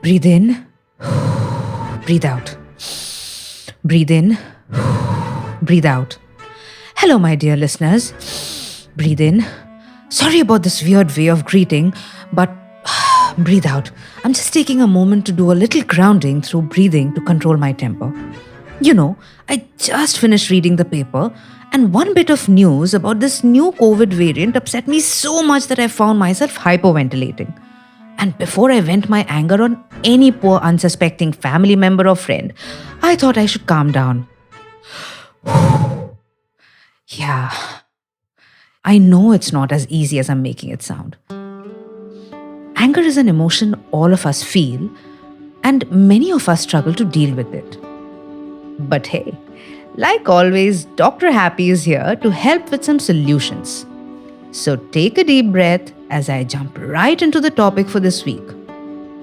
Breathe in, breathe out. Breathe in, breathe out. Hello, my dear listeners. Breathe in. Sorry about this weird way of greeting, but breathe out. I'm just taking a moment to do a little grounding through breathing to control my temper. I just finished reading the paper, and one bit of news about this new COVID variant upset me so much that I found myself hyperventilating. And before I vent my anger on any poor unsuspecting family member or friend, I thought I should calm down. Yeah, I know it's not as easy as I'm making it sound. Anger is an emotion all of us feel, and many of us struggle to deal with it. But hey, like always, Dr. Happy is here to help with some solutions. So take a deep breath as I jump right into the topic for this week: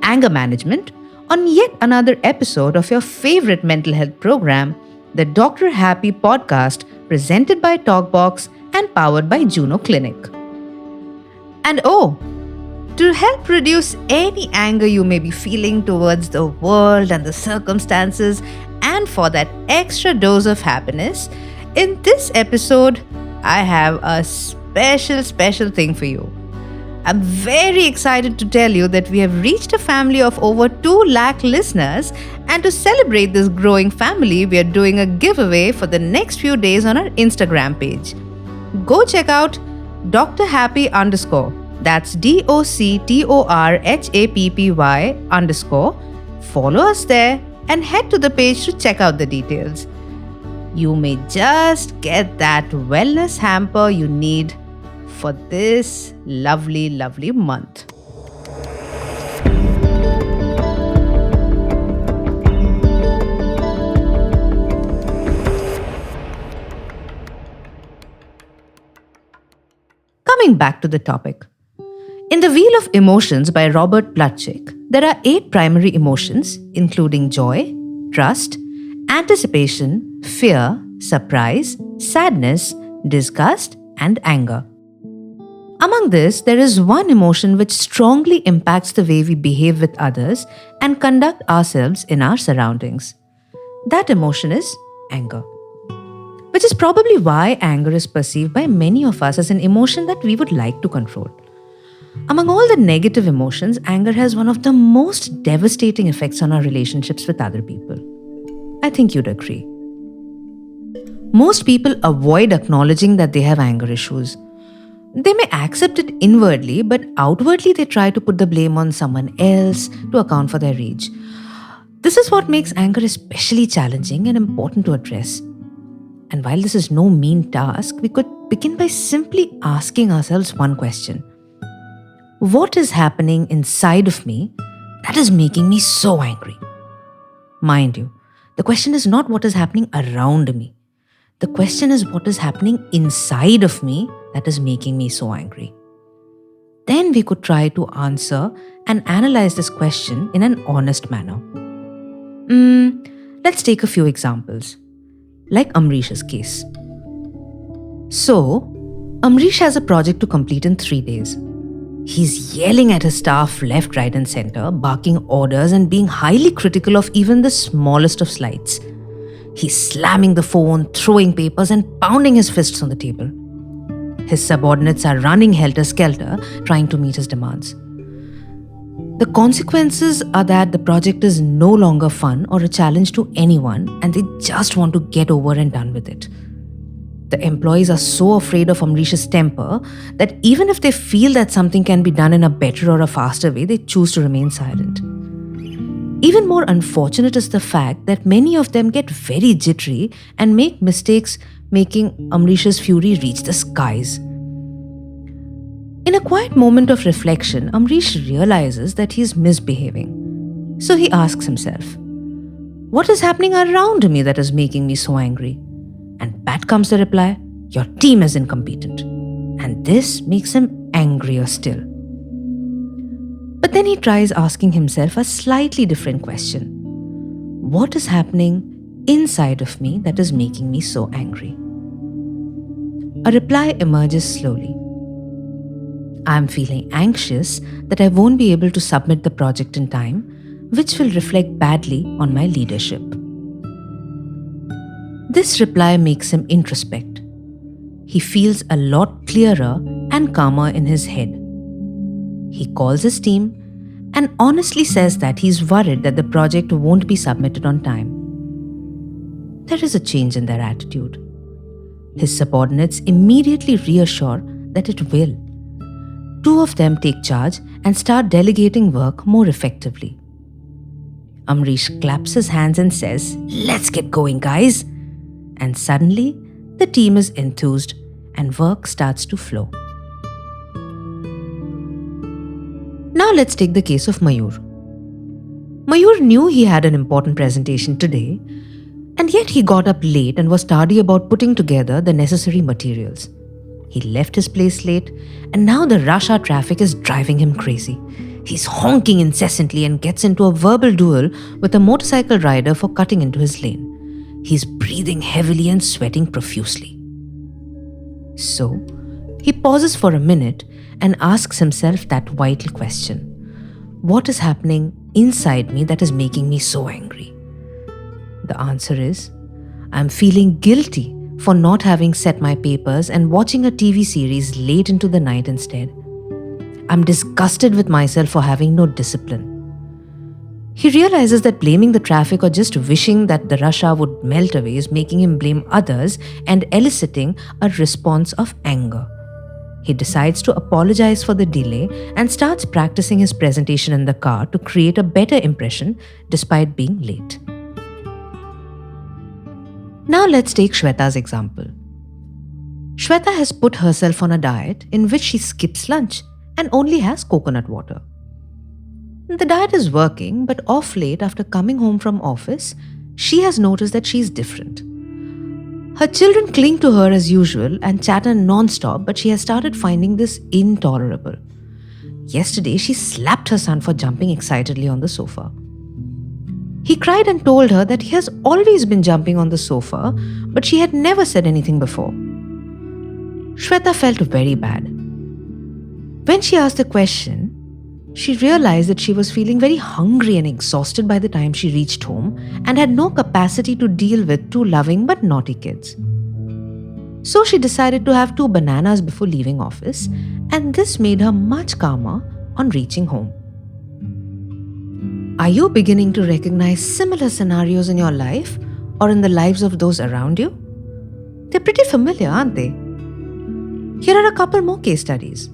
anger management, on yet another episode of your favorite mental health program, the Dr. Happy podcast, presented by Talkbox and powered by Juno Clinic. And to help reduce any anger you may be feeling towards the world and the circumstances, and for that extra dose of happiness, in this episode, I have a special thing for you. I'm very excited to tell you that we have reached a family of over 2 lakh listeners, and to celebrate this growing family, we are doing a giveaway for the next few days on our Instagram page. Go check out Dr. Happy _ that's DOCTORHAPPY _ follow us there and head to the page to check out the details. You may just get that wellness hamper you need for this lovely month. Coming back to the topic. In The Wheel of Emotions by Robert Plutchik, there are 8 primary emotions, including joy, trust, anticipation, fear, surprise, sadness, disgust, and anger. Among this, there is one emotion which strongly impacts the way we behave with others and conduct ourselves in our surroundings. That emotion is anger, which is probably why anger is perceived by many of us as an emotion that we would like to control. Among all the negative emotions, anger has one of the most devastating effects on our relationships with other people. I think you'd agree. Most people avoid acknowledging that they have anger issues. They may accept it inwardly, but outwardly they try to put the blame on someone else to account for their rage. This is what makes anger especially challenging and important to address. And while this is no mean task, we could begin by simply asking ourselves one question. What is happening inside of me that is making me so angry? Mind you, the question is not what is happening around me. The question is what is happening inside of me that is making me so angry. Then we could try to answer and analyze this question in an honest manner. Let's take a few examples. Like Amrish's case. So, Amrish has a project to complete in 3 days. He's yelling at his staff left, right, and center, barking orders and being highly critical of even the smallest of slights. He's slamming the phone, throwing papers, and pounding his fists on the table. His subordinates are running helter-skelter, trying to meet his demands. The consequences are that the project is no longer fun or a challenge to anyone, and they just want to get over and done with it. The employees are so afraid of Amrish's temper that even if they feel that something can be done in a better or a faster way, they choose to remain silent. Even more unfortunate is the fact that many of them get very jittery and make mistakes, making Amrish's fury reach the skies. In a quiet moment of reflection, Amrish realizes that he is misbehaving. So he asks himself, what is happening around me that is making me so angry? And back comes the reply, your team is incompetent. And this makes him angrier still. But then he tries asking himself a slightly different question. What is happening inside of me that is making me so angry? A reply emerges slowly. I'm feeling anxious that I won't be able to submit the project in time which will reflect badly on my leadership. This reply makes him introspect. He feels a lot clearer and calmer in his head. He calls his team and honestly says that he's worried that the project won't be submitted on time. There is a change in their attitude. His subordinates immediately reassure that it will. Two of them take charge and start delegating work more effectively. Amrish claps his hands and says, "Let's get going, guys." And suddenly, the team is enthused and work starts to flow. Now let's take the case of Mayur. Mayur knew he had an important presentation today, and yet he got up late and was tardy about putting together the necessary materials. He left his place late, and now the rush hour traffic is driving him crazy. He's honking incessantly and gets into a verbal duel with a motorcycle rider for cutting into his lane. He's breathing heavily and sweating profusely. So, he pauses for a minute and asks himself that vital question: what is happening inside me that is making me so angry? The answer is, I'm feeling guilty for not having set my papers and watching a TV series late into the night instead. I'm disgusted with myself for having no discipline. He realizes that blaming the traffic or just wishing that the rush hour would melt away is making him blame others and eliciting a response of anger. He decides to apologize for the delay and starts practicing his presentation in the car to create a better impression despite being late. Now let's take Shweta's example. Shweta has put herself on a diet in which she skips lunch and only has coconut water. The diet is working, but off late after coming home from office, she has noticed that she is different. Her children cling to her as usual and chatter non-stop, but she has started finding this intolerable. Yesterday, she slapped her son for jumping excitedly on the sofa. He cried and told her that he has always been jumping on the sofa, but she had never said anything before. Shweta felt very bad. When she asked the question, she realized that she was feeling very hungry and exhausted by the time she reached home and had no capacity to deal with two loving but naughty kids. So she decided to have 2 bananas before leaving office, and this made her much calmer on reaching home. Are you beginning to recognize similar scenarios in your life or in the lives of those around you? They're pretty familiar, aren't they? Here are a couple more case studies.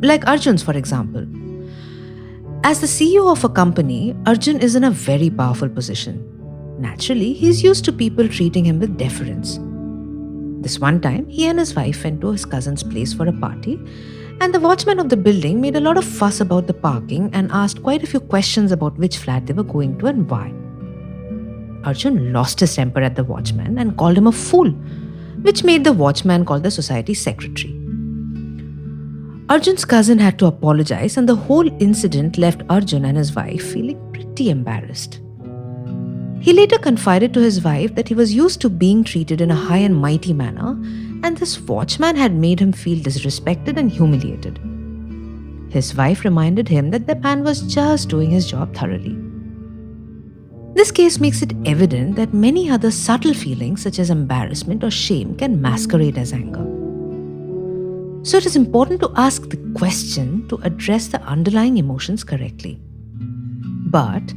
Like Arjun's, for example. As the CEO of a company, Arjun is in a very powerful position. Naturally, he's used to people treating him with deference. This one time, he and his wife went to his cousin's place for a party, and the watchman of the building made a lot of fuss about the parking and asked quite a few questions about which flat they were going to and why. Arjun lost his temper at the watchman and called him a fool, which made the watchman call the society secretary. Arjun's cousin had to apologize, and the whole incident left Arjun and his wife feeling pretty embarrassed. He later confided to his wife that he was used to being treated in a high and mighty manner, and this watchman had made him feel disrespected and humiliated. His wife reminded him that the man was just doing his job thoroughly. This case makes it evident that many other subtle feelings such as embarrassment or shame can masquerade as anger. So it is important to ask the question to address the underlying emotions correctly. But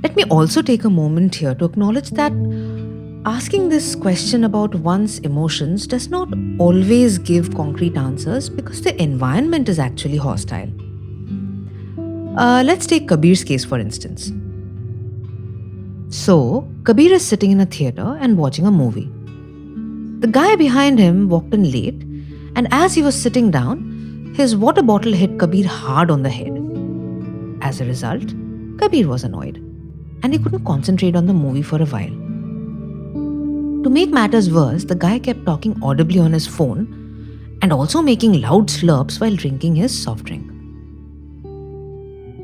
let me also take a moment here to acknowledge that asking this question about one's emotions does not always give concrete answers because the environment is actually hostile. Let's take Kabir's case for instance. So, Kabir is sitting in a theatre and watching a movie. The guy behind him walked in late, and as he was sitting down, his water bottle hit Kabir hard on the head. As a result, Kabir was annoyed, and he couldn't concentrate on the movie for a while. To make matters worse, the guy kept talking audibly on his phone and also making loud slurps while drinking his soft drink.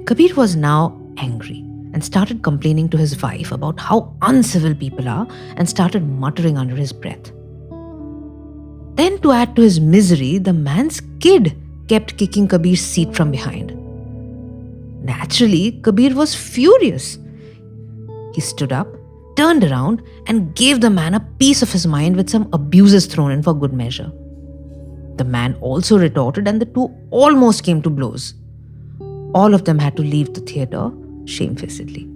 Kabir was now angry and started complaining to his wife about how uncivil people are and started muttering under his breath. Then, to add to his misery, the man's kid kept kicking Kabir's seat from behind. Naturally, Kabir was furious. He stood up, turned around, and gave the man a piece of his mind with some abuses thrown in for good measure. The man also retorted, and the two almost came to blows. All of them had to leave the theatre shamefacedly.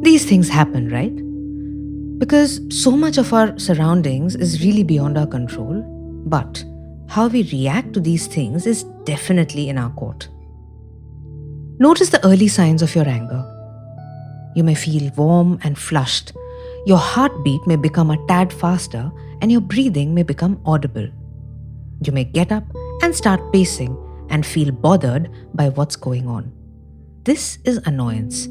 These things happen, right? Because so much of our surroundings is really beyond our control, but how we react to these things is definitely in our court. Notice the early signs of your anger. You may feel warm and flushed. Your heartbeat may become a tad faster and your breathing may become audible. You may get up and start pacing and feel bothered by what's going on. This is annoyance.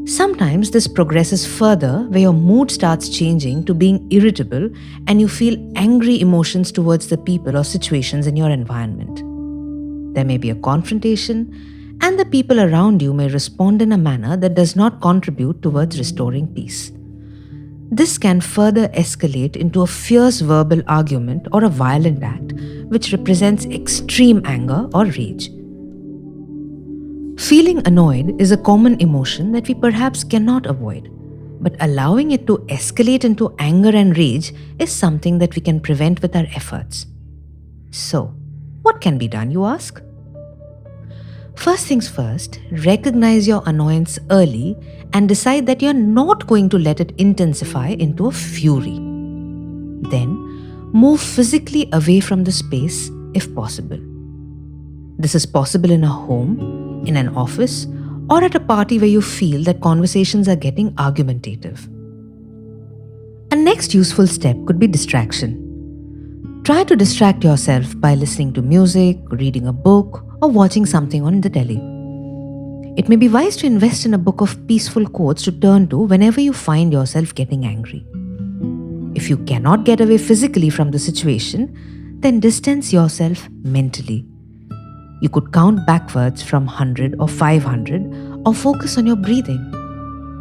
Sometimes this progresses further where your mood starts changing to being irritable and you feel angry emotions towards the people or situations in your environment. There may be a confrontation, and the people around you may respond in a manner that does not contribute towards restoring peace. This can further escalate into a fierce verbal argument or a violent act, which represents extreme anger or rage. Feeling annoyed is a common emotion that we perhaps cannot avoid, but allowing it to escalate into anger and rage is something that we can prevent with our efforts. So, what can be done, you ask? First things first, recognize your annoyance early and decide that you're not going to let it intensify into a fury. Then, move physically away from the space if possible. This is possible in a home, in an office, or at a party where you feel that conversations are getting argumentative. A next useful step could be distraction. Try to distract yourself by listening to music, reading a book, or watching something on the telly. It may be wise to invest in a book of peaceful quotes to turn to whenever you find yourself getting angry. If you cannot get away physically from the situation, then distance yourself mentally. You could count backwards from 100 or 500 or focus on your breathing,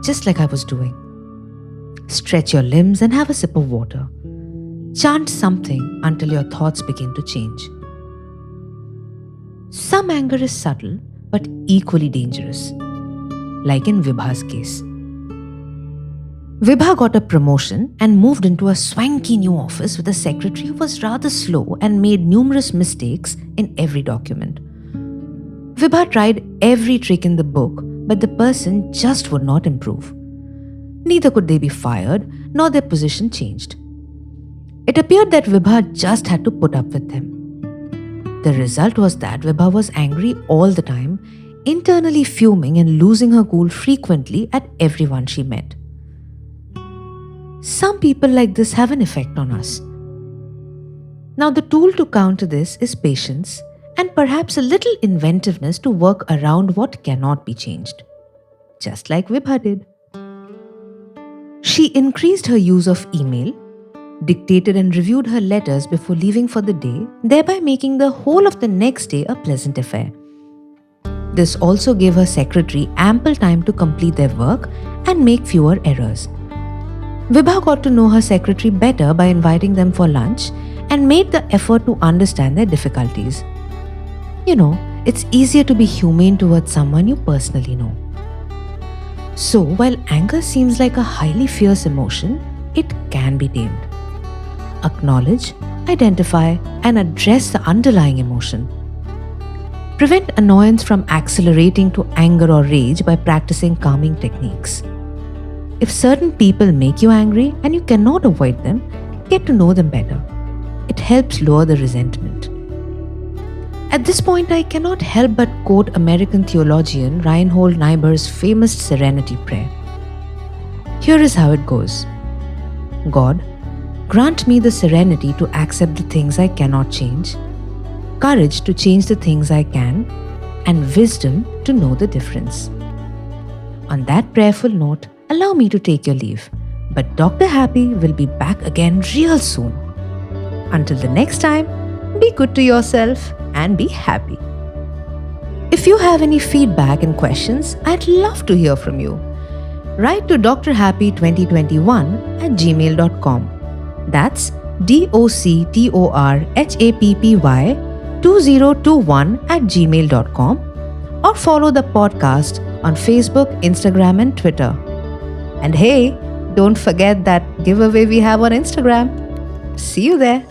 just like I was doing. Stretch your limbs and have a sip of water. Chant something until your thoughts begin to change. Some anger is subtle but equally dangerous, like in Vibha's case. Vibha got a promotion and moved into a swanky new office with a secretary who was rather slow and made numerous mistakes in every document. Vibha tried every trick in the book, but the person just would not improve. Neither could they be fired, nor their position changed. It appeared that Vibha just had to put up with them. The result was that Vibha was angry all the time, internally fuming and losing her cool frequently at everyone she met. Some people like this have an effect on us. Now, the tool to counter this is patience and perhaps a little inventiveness to work around what cannot be changed, just like Vibha did. She increased her use of email, dictated and reviewed her letters before leaving for the day, thereby making the whole of the next day a pleasant affair. This also gave her secretary ample time to complete their work and make fewer errors. Vibha got to know her secretary better by inviting them for lunch and made the effort to understand their difficulties. You know, it's easier to be humane towards someone you personally know. So, while anger seems like a highly fierce emotion, it can be tamed. Acknowledge, identify, and address the underlying emotion. Prevent annoyance from accelerating to anger or rage by practicing calming techniques. If certain people make you angry and you cannot avoid them, get to know them better. It helps lower the resentment. At this point, I cannot help but quote American theologian Reinhold Niebuhr's famous Serenity Prayer. Here is how it goes. God, grant me the serenity to accept the things I cannot change, courage to change the things I can, and wisdom to know the difference. On that prayerful note, allow me to take your leave, but Dr. Happy will be back again real soon. Until the next time, be good to yourself and be happy. If you have any feedback and questions, I'd love to hear from you. Write to drhappy2021@gmail.com. That's DOCTORHAPPY2021@gmail.com, or follow the podcast on Facebook, Instagram, and Twitter. And hey, don't forget that giveaway we have on Instagram. See you there.